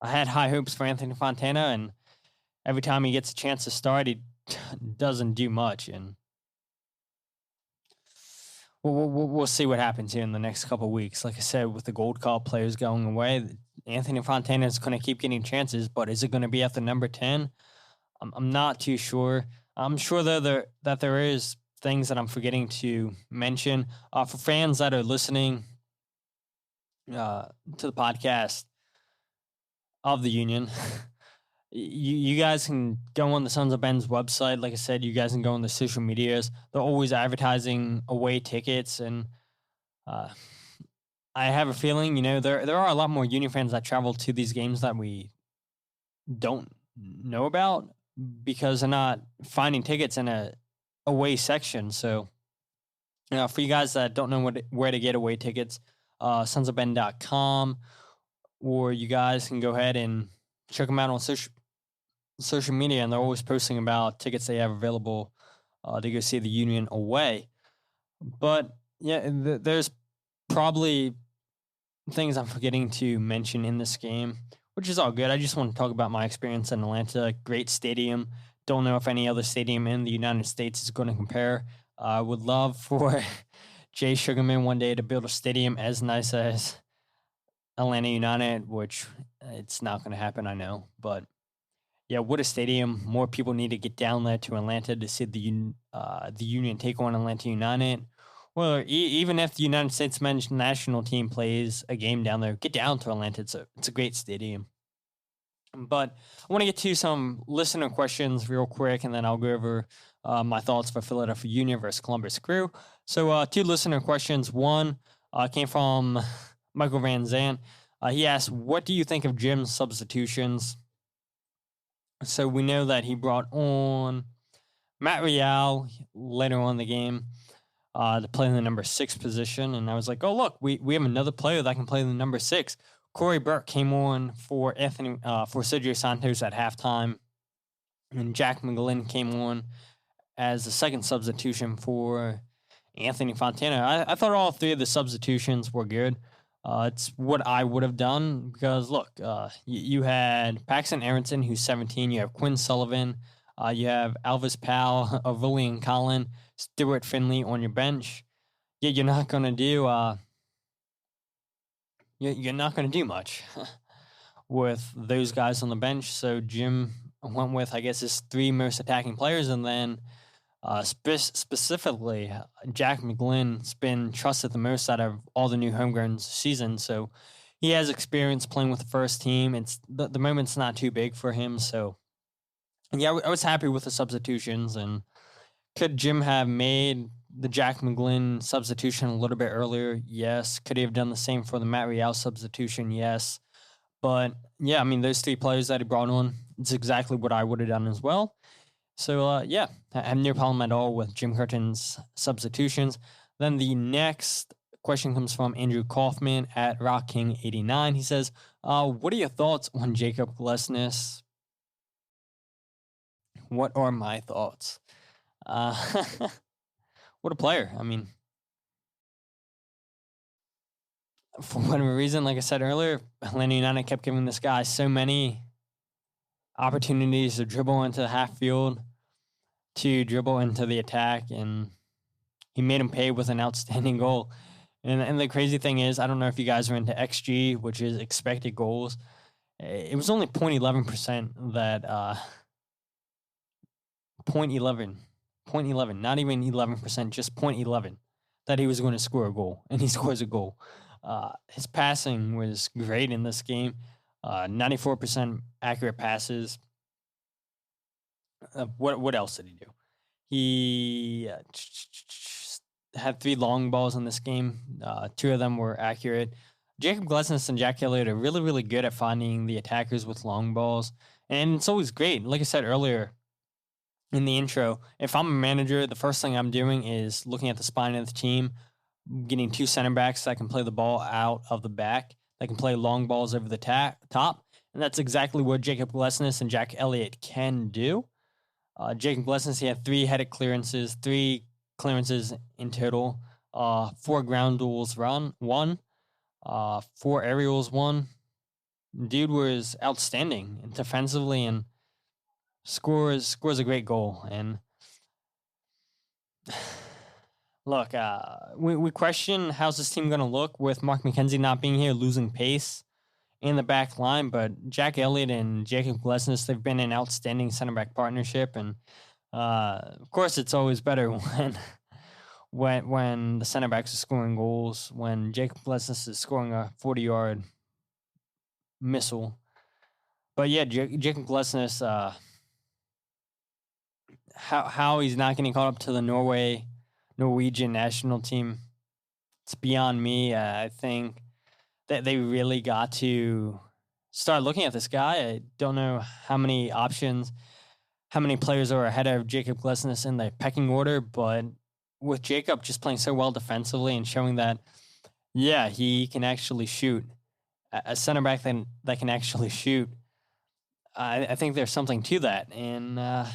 I had high hopes for Anthony Fontana, and every time he gets a chance to start, he doesn't do much. And we'll see what happens here in the next couple of weeks. Like I said, with the Gold Cup players going away, Anthony Fontana is going to keep getting chances, but is it going to be at the number 10? I'm not too sure. I'm sure that there is things that I'm forgetting to mention. For fans that are listening to the podcast of the Union, you guys can go on the Sons of Ben's website. Like I said, you guys can go on the social medias. They're always advertising away tickets, and I have a feeling, there are a lot more Union fans that travel to these games that we don't know about because they're not finding tickets in a away section. So, for you guys that don't know where to get away tickets, sonsofben.com, or you guys can go ahead and check them out on social media, and they're always posting about tickets they have available to go see the Union away. But yeah, there's probably things I'm forgetting to mention in this game, which is all good. I just want to talk about my experience in Atlanta. Great stadium. Don't know if any other stadium in the United States is going to compare. I would love for Jay Sugarman one day to build a stadium as nice as Atlanta United, which it's not going to happen, I know. But yeah, what a stadium. More people need to get down there to Atlanta to see the Union take on Atlanta United, Well, even if the United States men's national team plays a game down there, get down to Atlanta. It's a great stadium. But I want to get to some listener questions real quick, and then I'll go over my thoughts for Philadelphia Union versus Columbus Crew. So 2 listener questions. One came from Michael Van Zandt. He asked, what do you think of Jim's substitutions? So we know that he brought on Matt Real later on in the game to play in the number 6 position. And I was like, oh, look, we have another player that can play in the number 6. Corey Burke came on for Sergio Santos at halftime. And Jack McGlynn came on as the second substitution for Anthony Fontana. I thought all 3 of the substitutions were good. It's what I would have done because, look, you had Paxton Aronson, who's 17. You have Quinn Sullivan. You have Elvis Powell, William Collin, Stuart Finley on your bench. Yeah, you're not going to do you're not going to do much with those guys on the bench. So Jim went with, I guess, his 3 most attacking players, and then specifically Jack McGlynn's been trusted the most out of all the new homegrowns season. So he has experience playing with the first team. It's the moment's not too big for him. So yeah, I was happy with the substitutions. And could Jim have made the Jack McGlynn substitution a little bit earlier? Yes. Could he have done the same for the Matt Real substitution? Yes. But yeah, I mean, those 3 players that he brought on, it's exactly what I would have done as well. So yeah, I have no problem at all with Jim Curtin's substitutions. Then the next question comes from Andrew Kaufman at RockKing89. He says, what are your thoughts on Jacob Glesnes? What are my thoughts? What a player. I mean, for whatever reason, like I said earlier, Atlanta United kept giving this guy so many opportunities to dribble into the half field, to dribble into the attack, and he made him pay with an outstanding goal. And the crazy thing is, I don't know if you guys are into XG, which is expected goals. It was only 0.11% that 0.11, not even 11%, just 0.11 that he was going to score a goal, and he scores a goal. His passing was great in this game. 94% accurate passes. What else did he do? He had 3 long balls in this game. 2 of them were accurate. Jacob Glesnes and Jack Elliott are really, really good at finding the attackers with long balls. And it's always great. Like I said earlier in the intro, if I'm a manager, the first thing I'm doing is looking at the spine of the team, getting 2 center backs that can play the ball out of the back, that can play long balls over the top. And that's exactly what Jacob Glesnes and Jack Elliott can do. Jacob Glesnes, he had 3 headed clearances, 3 clearances in total, 4 ground duels won, 4 aerials won. Dude was outstanding defensively and scores a great goal. And look, we question how's this team going to look with Mark McKenzie not being here, losing pace in the back line. But Jack Elliott and Jacob Glesnes, they've been an outstanding center back partnership. And of course, it's always better when the center backs are scoring goals, when Jacob Glesnes is scoring a 40-yard missile. But yeah, Jacob Glesnes, how he's not getting caught up to the Norwegian national team, it's beyond me. I think that they really got to start looking at this guy. I don't know how many players are ahead of Jacob Glesnes in the pecking order, but with Jacob just playing so well defensively and showing that, yeah, he can actually shoot, a center back that can actually shoot, I think there's something to that. And I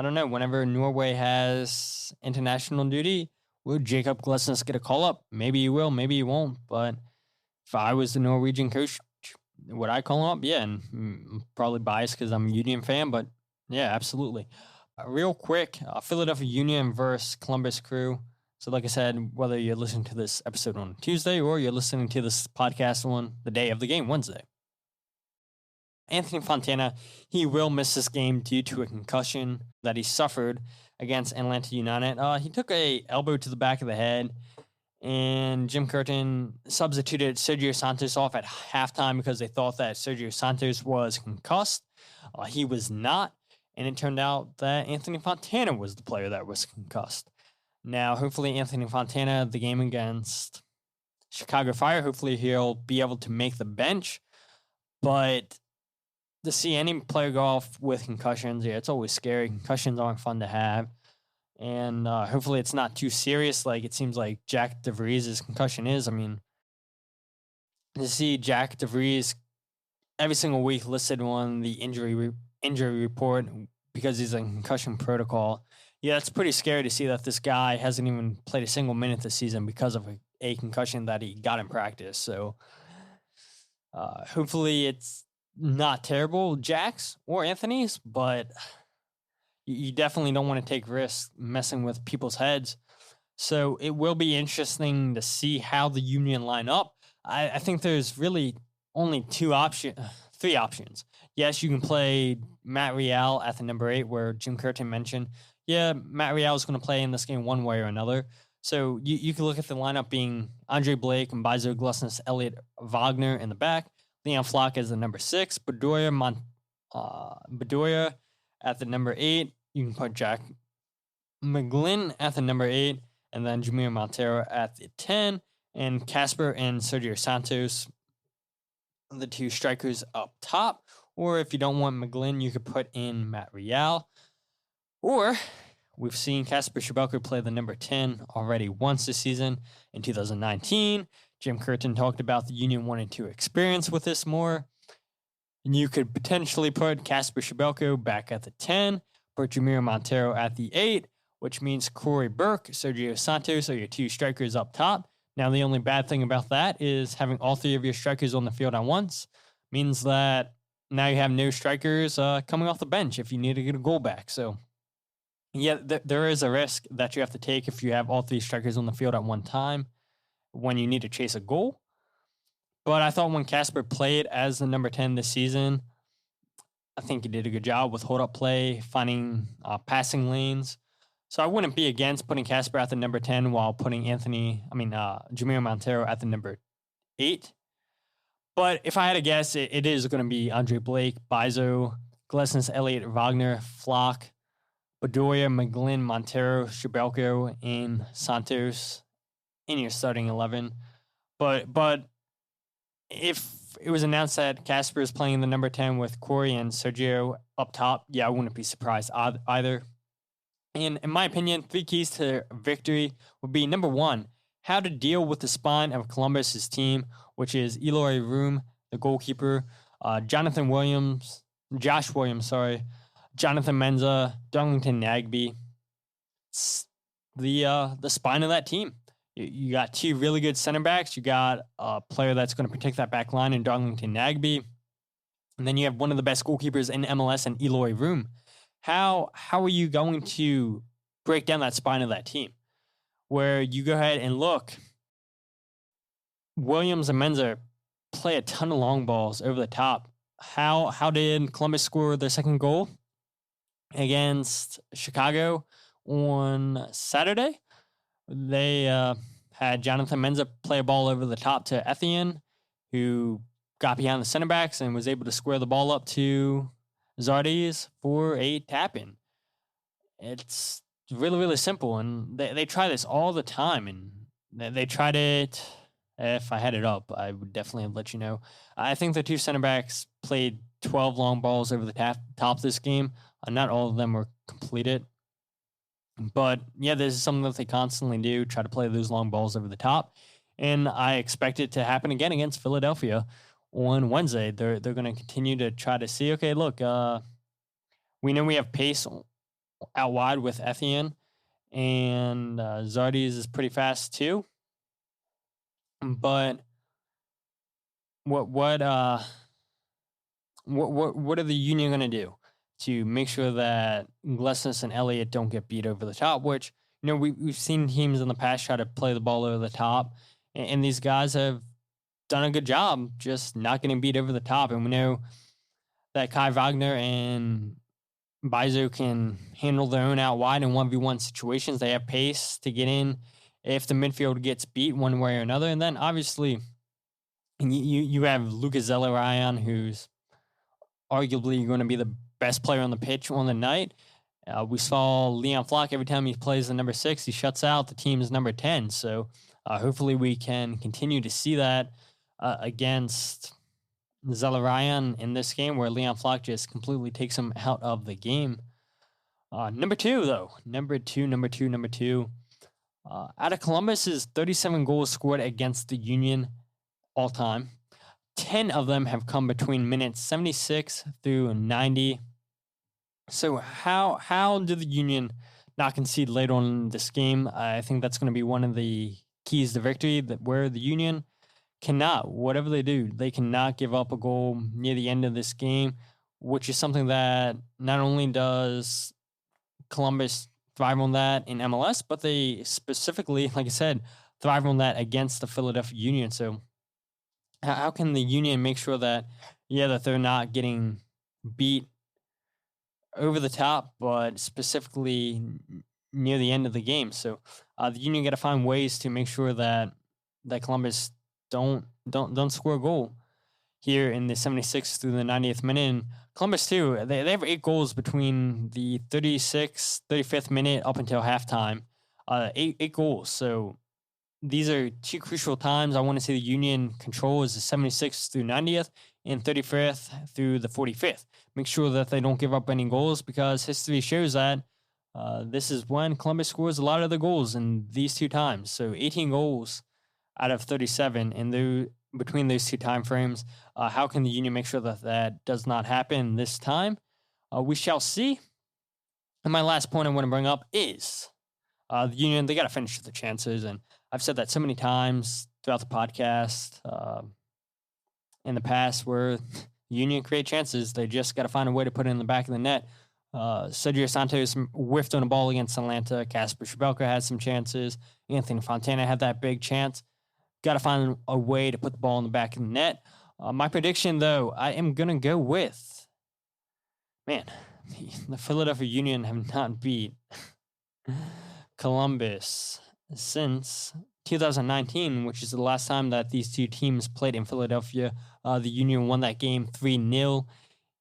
don't know, whenever Norway has international duty, will Jacob Glesnes get a call-up? Maybe he will, maybe he won't. But if I was the Norwegian coach, would I call him up? Yeah, and I'm probably biased because I'm a Union fan, but yeah, absolutely. Real quick, Philadelphia Union versus Columbus Crew. So like I said, whether you're listening to this episode on Tuesday or you're listening to this podcast on the day of the game, Wednesday. Anthony Fontana, he will miss this game due to a concussion that he suffered against Atlanta United. He took a elbow to the back of the head, and Jim Curtin substituted Sergio Santos off at halftime because they thought that Sergio Santos was concussed. He was not, and it turned out that Anthony Fontana was the player that was concussed. Now, hopefully, Anthony Fontana, the game against Chicago Fire, hopefully he'll be able to make the bench. But to see any player go off with concussions, yeah, it's always scary. Concussions aren't fun to have. And hopefully it's not too serious like it seems like Jack DeVries' concussion is. I mean, to see Jack DeVries every single week listed on the injury report because he's in concussion protocol, yeah, it's pretty scary to see that this guy hasn't even played a single minute this season because of a concussion that he got in practice. So hopefully it's not terrible, Jack's or Anthony's, but you definitely don't want to take risks messing with people's heads. So it will be interesting to see how the Union line up. I think there's really only three options. Yes, you can play Matt Real at the number 8, where Jim Curtin mentioned, yeah, Matt Real is going to play in this game one way or another. So you can look at the lineup being Andre Blake and Mbaizo, Glesnes, Elliott, Wagner in the back. Leon Flock as the number 6. Bedoya at the number 8. You can put Jack McGlynn at the number 8. And then Jamir Montero at the 10. And Casper and Sergio Santos, the 2 strikers up top. Or if you don't want McGlynn, you could put in Matt Real. Or we've seen Casper Schebelko play the number 10 already once this season in 2019. Jim Curtin talked about the Union wanting to experience with this more. And you could potentially put Casper Schebelko back at the 10, put Jamir Montero at the 8, which means Corey Burke, Sergio Santos are your 2 strikers up top. Now, the only bad thing about that is having all 3 of your strikers on the field at once means that now you have no strikers coming off the bench if you need to get a goal back. So, yeah, there is a risk that you have to take if you have all 3 strikers on the field at one time when you need to chase a goal. But I thought when Casper played as the number 10 this season, I think he did a good job with hold-up play, finding passing lanes. So I wouldn't be against putting Casper at the number 10 while putting Jamir Montero at the number 8. But if I had to guess, it is going to be Andre Blake, Mbaizo, Glesnes, Elliott, Wagner, Flock, Bedoya, McGlynn, Montero, Schebelko, and Santos in your starting 11. But if it was announced that Casper is playing the number 10 with Corey and Sergio up top, yeah, I wouldn't be surprised either. And in my opinion, 3 keys to victory would be, number 1, how to deal with the spine of Columbus's team, which is Eloy Room, the goalkeeper, Josh Williams, Jonathan Menza, Darlington Nagbe. It's the spine of that team. You got 2 really good center backs. You got a player that's going to protect that back line in Darlington Nagbe. And then you have one of the best goalkeepers in MLS in Eloy Room. How are you going to break down that spine of that team? Where you go ahead and look, Williams and Menza play a ton of long balls over the top. How did Columbus score their second goal against Chicago on Saturday? They had Jonathan Menza play a ball over the top to Etienne, who got behind the center backs and was able to square the ball up to Zardes for a tap-in. It's really, really simple, and they try this all the time, and they tried it. If I had it up, I would definitely let you know. I think the 2 center backs played 12 long balls over the top this game. Not all of them were completed. But, yeah, this is something that they constantly do, try to play those long balls over the top. And I expect it to happen again against Philadelphia on Wednesday. They're going to continue to try to see, okay, look, we know we have pace out wide with Etienne, and Zardes is pretty fast too. But what are the Union going to do to make sure that Glesnes and Elliott don't get beat over the top? Which, we've seen teams in the past try to play the ball over the top, and these guys have done a good job just not getting beat over the top. And we know that Kai Wagner and Bizo can handle their own out wide in 1v1 situations. They have pace to get in if the midfield gets beat one way or another. And then obviously you have Lucas Zelleraian, who's arguably going to be the best player on the pitch on the night. We saw Leon Flock, every time he plays the number 6, he shuts out the team's number 10. So hopefully we can continue to see that against Zelleraian in this game, where Leon Flock just completely takes him out of the game. Number two. Out of Columbus's 37 goals scored against the Union all time, 10 of them have come between minutes 76 through 90. So how did the Union not concede late on in this game? I think that's going to be one of the keys to victory, that where the Union cannot, whatever they do, they cannot give up a goal near the end of this game, which is something that not only does Columbus thrive on that in MLS, but they specifically, like I said, thrive on that against the Philadelphia Union. So how can the Union make sure that they're not getting beat over the top, but specifically near the end of the game? So the Union got to find ways to make sure that Columbus don't score a goal here in the 76th through the 90th minute. And Columbus too, they have 8 goals between the 36th, 35th minute up until halftime. 8 goals. So these are 2 crucial times. I want to see the Union control is the 76th through 90th and 35th through the 45th. Make sure that they don't give up any goals, because history shows that this is when Columbus scores a lot of the goals in these 2 times. So 18 goals out of 37 in between those 2 time frames. How can the Union make sure that that does not happen this time? We shall see. And my last point I want to bring up is the Union, they got to finish the chances. And I've said that so many times throughout the podcast in the past, where Union create chances, they just got to find a way to put it in the back of the net. Sergio Santos whiffed on a ball against Atlanta. Kasper Schmelka had some chances. Anthony Fontana had that big chance. Got to find a way to put the ball in the back of the net. My prediction, though, I am going to go with, the Philadelphia Union have not beat Columbus since 2019, which is the last time that these 2 teams played in Philadelphia. The Union won that game 3-0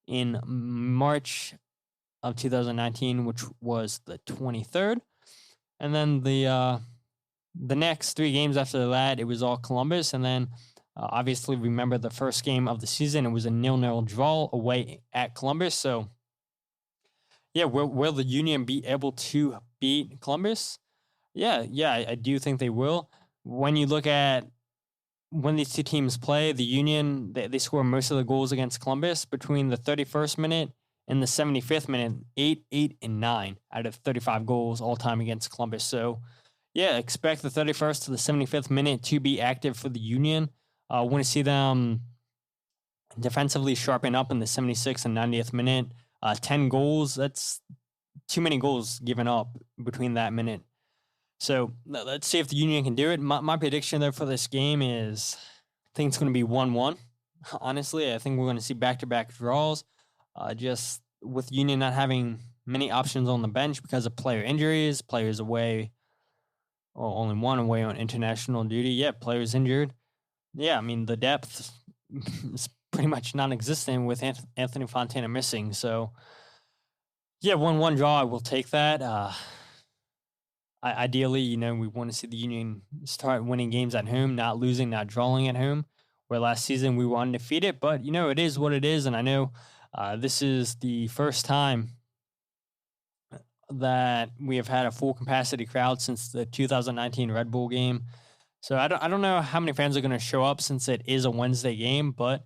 in March of 2019, which was the 23rd. And then the next 3 games after that, it was all Columbus. And then obviously remember the first game of the season, it was a 0-0 draw away at Columbus. So will the Union be able to beat Columbus? I do think they will. When you look at when these 2 teams play, the Union, they score most of the goals against Columbus between the 31st minute and the 75th minute, 8, 8, and 9 out of 35 goals all time against Columbus. So expect the 31st to the 75th minute to be active for the Union. I want to see them defensively sharpen up in the 76th and 90th minute. 10 goals, that's too many goals given up between that minute. So let's see if the Union can do it. My prediction, though, for this game is I think it's going to be 1-1. Honestly, I think we're going to see back-to-back draws. Just with Union not having many options on the bench because of player injuries, players away, only one away on international duty. Players injured. The depth is pretty much non-existent with Anthony Fontana missing. So, 1-1 draw, I will take that. Ideally, we want to see the Union start winning games at home, not losing, not drawing at home, where last season we were undefeated. But, it is what it is, and I know this is the first time that we have had a full capacity crowd since the 2019 Red Bull game. So I don't know how many fans are going to show up since it is a Wednesday game, but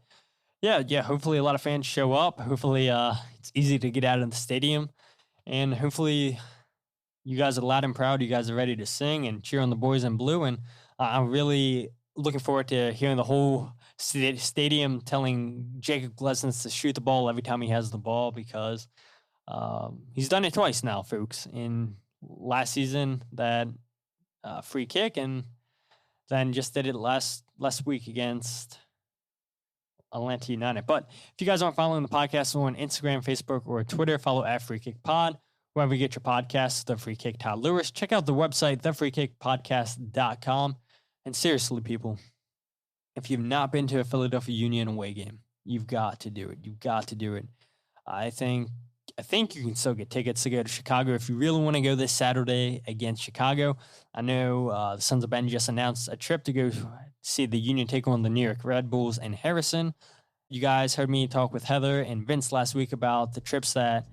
hopefully a lot of fans show up. Hopefully it's easy to get out of the stadium, and hopefully you guys are loud and proud. You guys are ready to sing and cheer on the boys in blue, and I'm really looking forward to hearing the whole stadium telling Jacob Glesnes to shoot the ball every time he has the ball, because he's done it twice now, folks. In last season, that free kick, and then just did it last week against Atlanta United. But if you guys aren't following the podcast on Instagram, Facebook, or Twitter, follow at Free Kick Pod. Wherever you get your podcasts, The Free Kick Todd Lewis. Check out the website, thefreekickpodcast.com. And seriously, people, if you've not been to a Philadelphia Union away game, you've got to do it. You've got to do it. I think you can still get tickets to go to Chicago if you really want to go this Saturday against Chicago. I know the Sons of Ben just announced a trip to go see the Union take on the New York Red Bulls in Harrison. You guys heard me talk with Heather and Vince last week about the trips that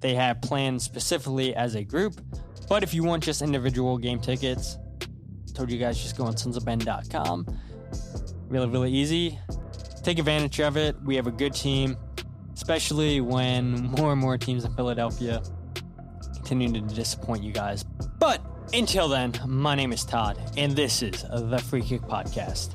they have planned specifically as a group. But if you want just individual game tickets, I told you guys just go on sonsofben.com. Really, really easy. Take advantage of it. We have a good team, especially when more and more teams in Philadelphia continue to disappoint you guys. But until then, my name is Todd, and this is the Free Kick Podcast.